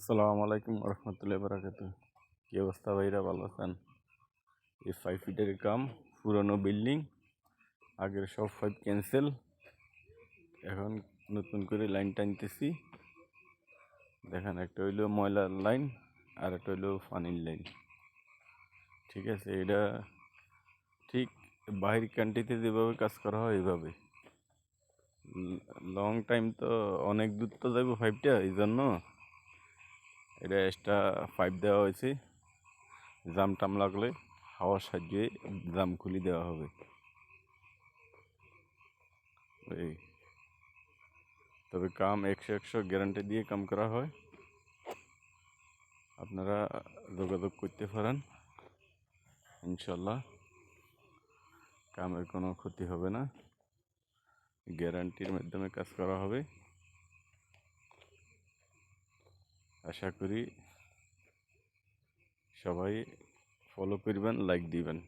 আসসালামু আলাইকুম রহমতুল্লাহ বারাকাত। কি অবস্থা ভাইরা, ভালো আছেন? এই 5 ফিটের কাম, পুরনো বিল্ডিং, আগের সব 5 ক্যান্সেল, এখন নতুন করে লাইন টানতেছি। দেখেন, একটা হইলো ময়লার লাইন আর একটা হইলো পানির লাইন। ঠিক আছে, এটা ঠিক বাহির কান্ট্রিতে যেভাবে কাজ করা হয় এইভাবে। লং টাইম তো অনেক দূর তো যাবো 5টা, এই জন্য এটা এক্সট্রা 5 দেওয়া হয়েছে। জাম টাম লাগলে হাওয়ার সাহায্যে জাম খুলে দেওয়া হবে। এই তবে কাম 100 গ্যারান্টি দিয়ে কাম করা হয়। আপনারা যোগাযোগ করতে পারেন, ইনশাল্লাহ কামের কোনো ক্ষতি হবে না, গ্যারান্টির মাধ্যমে কাজ করা হবে। আশা করি সবাই ফলো করবেন, লাইক দিবেন।